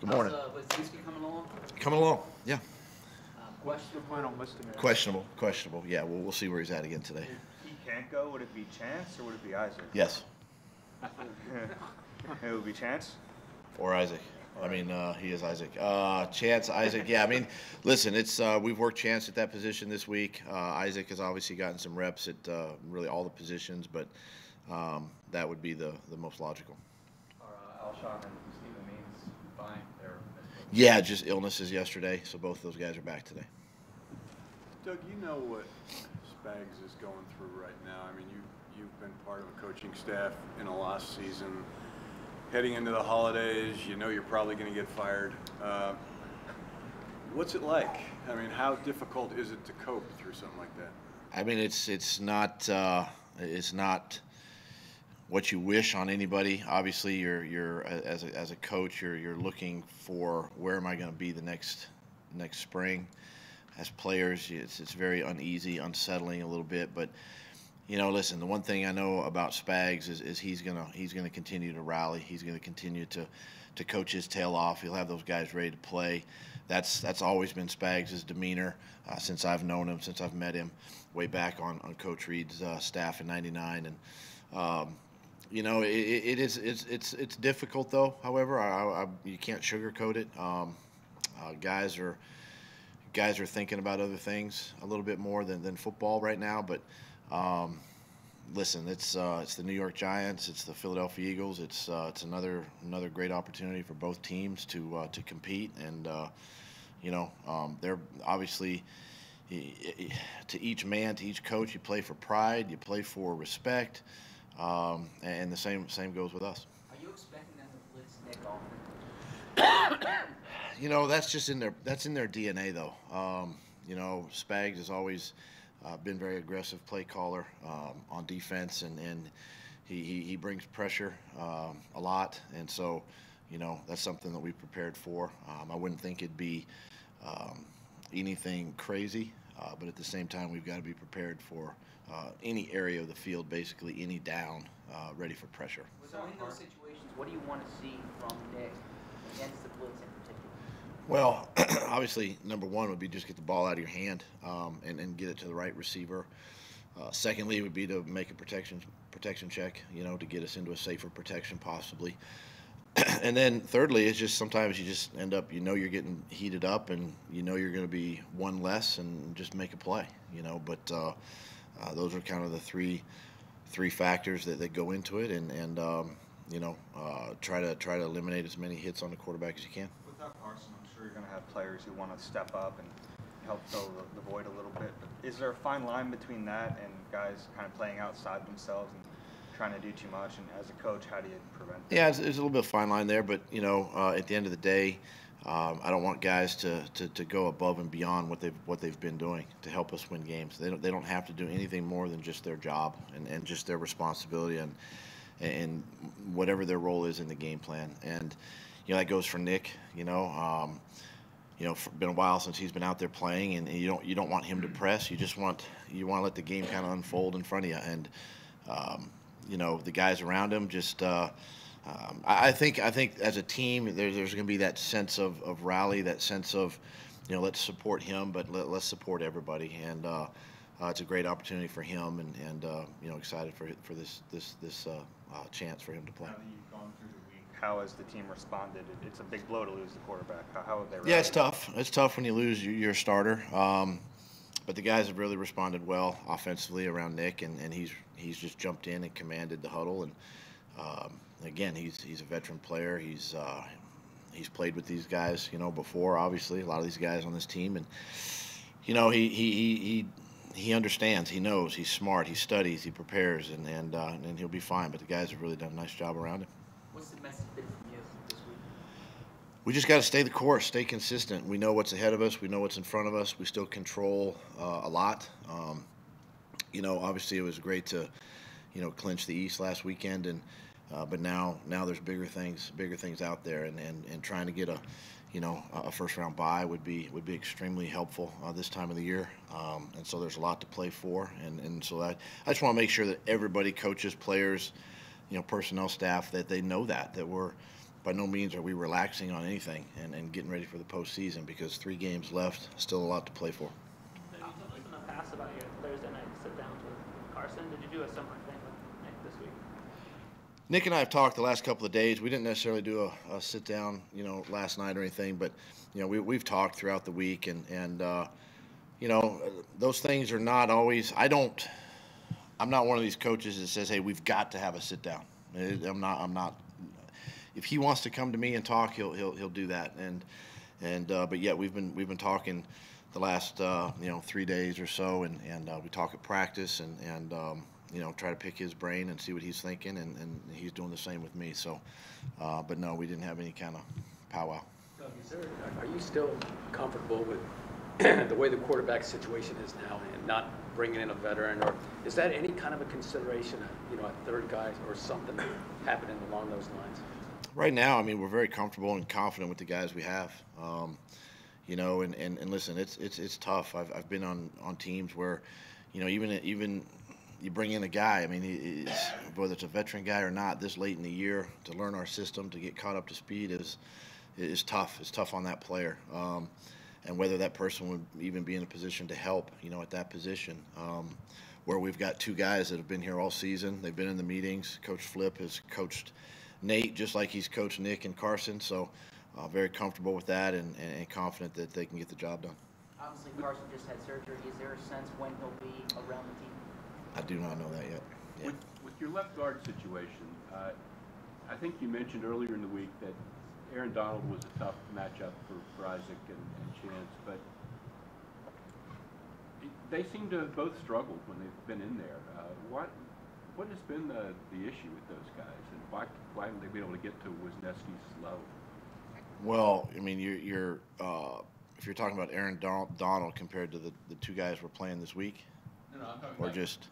Good morning. Was Zinsky coming along? Coming along, yeah. Questionable. Yeah, we'll see where he's at again today. If he can't go, would it be Chance or would it be Isaac? Yes. It would be Chance? Or Isaac. I mean, he is Isaac. Chance, Isaac. Yeah, I mean, listen, it's we've worked Chance at that position this week. Isaac has obviously gotten some reps at really all the positions, but that would be the most logical. Alshon and Stephen Means fine. Yeah, just illnesses yesterday, so both those guys are back today. Doug, you know what Spags is going through right now. I mean, you've been part of a coaching staff in a lost season. Heading into the holidays, you know you're probably going to get fired. What's it like? I mean, how difficult is it to cope through something like that? I mean, it's not what you wish on anybody. Obviously, you're as a coach, you're looking for where am I going to be the next spring. As players, it's very uneasy, unsettling a little bit. But you know, listen, the one thing I know about Spags is he's gonna continue to rally. He's gonna continue to coach his tail off. He'll have those guys ready to play. That's always been Spags' demeanor since I've known him, since I've met him way back on Coach Reed's staff in '99. And you know, it's difficult though. However, you can't sugarcoat it. Guys are thinking about other things a little bit more than football right now. But listen, it's the New York Giants, it's the Philadelphia Eagles. It's another great opportunity for both teams to compete. And you know, they're obviously, to each man, to each coach, you play for pride, you play for respect. And the same goes with us. Are you expecting them to blitz Nick often? You know, that's just in their DNA though. You know, Spags has always been very aggressive play caller on defense, and he brings pressure a lot, and so you know that's something that we prepared for. I wouldn't think it'd be anything crazy, but at the same time we've got to be prepared for any area of the field, basically any down, ready for pressure. So in those situations, what do you want to see from Nick against the blitz in particular? Well, obviously, number one would be just get the ball out of your hand and get it to the right receiver. Secondly, would be to make a protection check, you know, to get us into a safer protection possibly. And then thirdly, it's just sometimes you just end up, you know, you're getting heated up and you know you're going to be one less and just make a play, you know. But those are kind of the three factors that go into it, and you know, try to eliminate as many hits on the quarterback as you can. With Doug Pederson, I'm sure you're going to have players who want to step up and help fill the void a little bit. But is there a fine line between that and guys kind of playing outside themselves and trying to do too much? And as a coach, how do you prevent that? Yeah, there's a little bit of fine line there, but you know, at the end of the day, I don't want guys to go above and beyond what they've been doing to help us win games. They don't have to do anything more than just their job and just their responsibility and whatever their role is in the game plan. And you know, that goes for Nick. You know, it's been a while since he's been out there playing, and you don't want him to press. You want to let the game kind of unfold in front of you. And you know, the guys around him just. I think as a team, there's going to be that sense of rally, that sense of, you know, let's support him, but let's support everybody. And it's a great opportunity for him, and you know, excited for this chance for him to play. Now that you've gone through the week, how has the team responded? It's a big blow to lose the quarterback. How have they reacted? Yeah, it's tough. It's tough when you lose your starter. But the guys have really responded well offensively around Nick, and he's just jumped in and commanded the huddle. And again, he's a veteran player. He's played with these guys, you know, before. Obviously, a lot of these guys on this team, and you know, he understands. He knows. He's smart. He studies. He prepares, and he'll be fine. But the guys have really done a nice job around him. What's the message been from you this week? We just got to stay the course, stay consistent. We know what's ahead of us. We know what's in front of us. We still control a lot. You know, obviously, it was great to, you know, clinch the East last weekend, and but now there's bigger things out there, and trying to get a first round bye would be extremely helpful this time of the year, and so there's a lot to play for, and so I just want to make sure that everybody, coaches, players, you know, personnel, staff, that they know that we're by no means are we relaxing on anything and getting ready for the postseason, because 3 games left, still a lot to play for. You told us in the past about your Thursday night sit-downs with Carson. Did you do a similar thing with Nick this week? Nick and I have talked the last couple of days. We didn't necessarily do a sit-down, last night or anything, but, we've talked throughout the week, and those things are not always – I'm not one of these coaches that says, hey, we've got to have a sit-down. I'm not – if he wants to come to me and talk, he'll do that. But yeah, we've been talking the last 3 days or so, and we talk at practice and try to pick his brain and see what he's thinking, and he's doing the same with me. So, but no, we didn't have any kind of powwow. Doug, are you still comfortable with the way the quarterback situation is now, and not bringing in a veteran, or is that any kind of a consideration, a third guy or something happening along those lines? Right now, we're very comfortable and confident with the guys we have. And listen, it's tough. I've been on teams where, even you bring in a guy. Whether it's a veteran guy or not, this late in the year to learn our system, to get caught up to speed is tough. It's tough on that player. And whether that person would even be in a position to help, at that position. Where we've got 2 guys that have been here all season. They've been in the meetings. Coach Flip has coached Nate just like he's coached Nick and Carson. So very comfortable with that and confident that they can get the job done. Obviously, Carson just had surgery. Is there a sense when he'll be around the team? I do not know that yet. Yeah. With your left guard situation, I think you mentioned earlier in the week that Aaron Donald was a tough matchup for Isaac and Chance, but they seem to have both struggled when they've been in there. What has been the issue with those guys, and why haven't they been able to get to Wisniewski's level? Well, you're if you're talking about Aaron Donald compared to the 2 guys we're playing this week, No, I'm talking or about just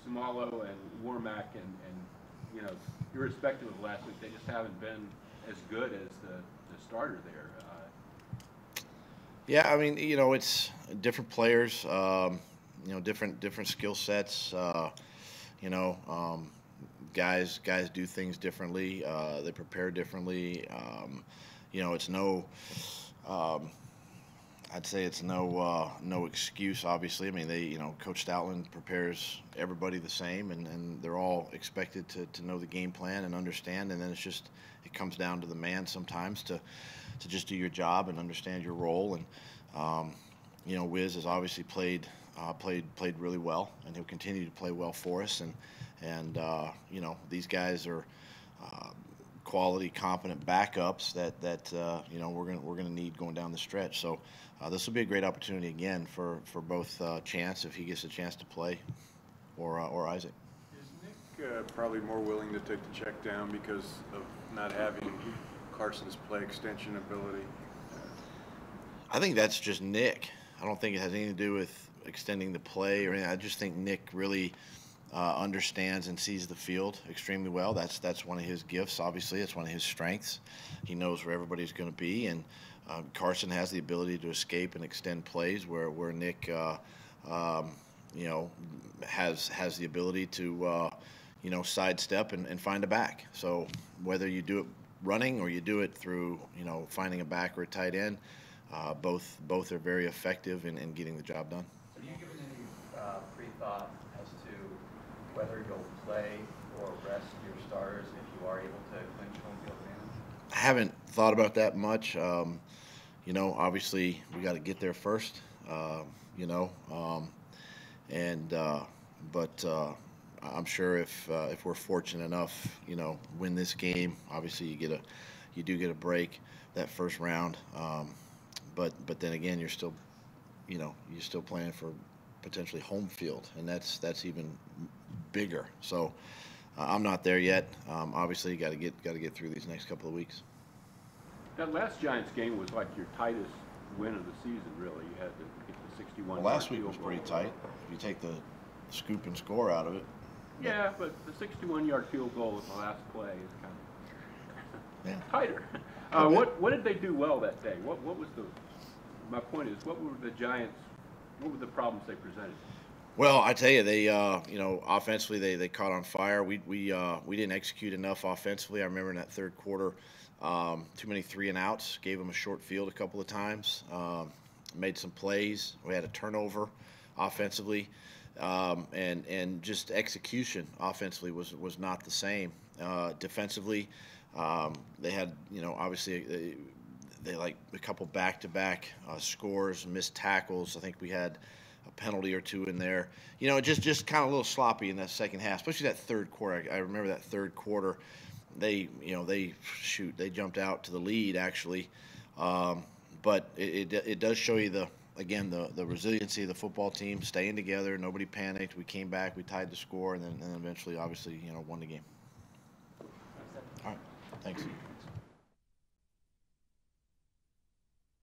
Samalo and Warmack, and irrespective of last week, they just haven't been as good as the starter there. Yeah, it's different players, different skill sets. Guys do things differently. They prepare differently. It's no. I'd say it's no excuse. Obviously, Coach Stoutland prepares everybody the same, and they're all expected to know the game plan and understand. And then it comes down to the man sometimes to just do your job and understand your role. And Wiz has obviously played really well, and he'll continue to play well for us. And these guys are quality, competent backups that we're gonna need going down the stretch. So this will be a great opportunity again for both Chance, if he gets a chance to play, or Isaac. Is Nick probably more willing to take the check down because of not having Carson's play extension ability? I think that's just Nick. I don't think it has anything to do with extending the play or anything. I just think Nick really understands and sees the field extremely well. That's one of his gifts, obviously. It's one of his strengths. He knows where everybody's going to be, and Carson has the ability to escape and extend plays where Nick has the ability to sidestep and find a back. So whether you do it running or you do it through finding a back or a tight end, both are very effective in getting the job done. Have you given any pre-thought as to whether you'll play or rest your starters if you are able to clinch home field advantage? I haven't thought about that much. Obviously we got to get there first. But I'm sure if we're fortunate enough, win this game, obviously you do get a break that first round. But then again, you're still playing for potentially home field, and that's even bigger. So I'm not there yet. Obviously, you got to get through these next couple of weeks. That last Giants game was like your tightest win of the season, really. You had to get the 61. Well, last week was pretty tight. If you take the scoop and score out of it. Yeah, but the 61-yard field goal at the last play is kind of tighter. What did they do well that day? My point is, what were the Giants? What were the problems they presented? Well, I tell you, they offensively they caught on fire. We didn't execute enough offensively. I remember in that third quarter, too many 3 and outs. Gave them a short field a couple of times. Made some plays. We had a turnover offensively, and just execution offensively was not the same. Defensively, they had obviously they like a couple back-to-back scores, missed tackles. I think we had a penalty or 2 in there. Just kind of a little sloppy in that second half, especially that third quarter. I remember that third quarter. They jumped out to the lead actually, but it does show you the resiliency of the football team, staying together. Nobody panicked. We came back. We tied the score, and then eventually, obviously, won the game. All right, thanks.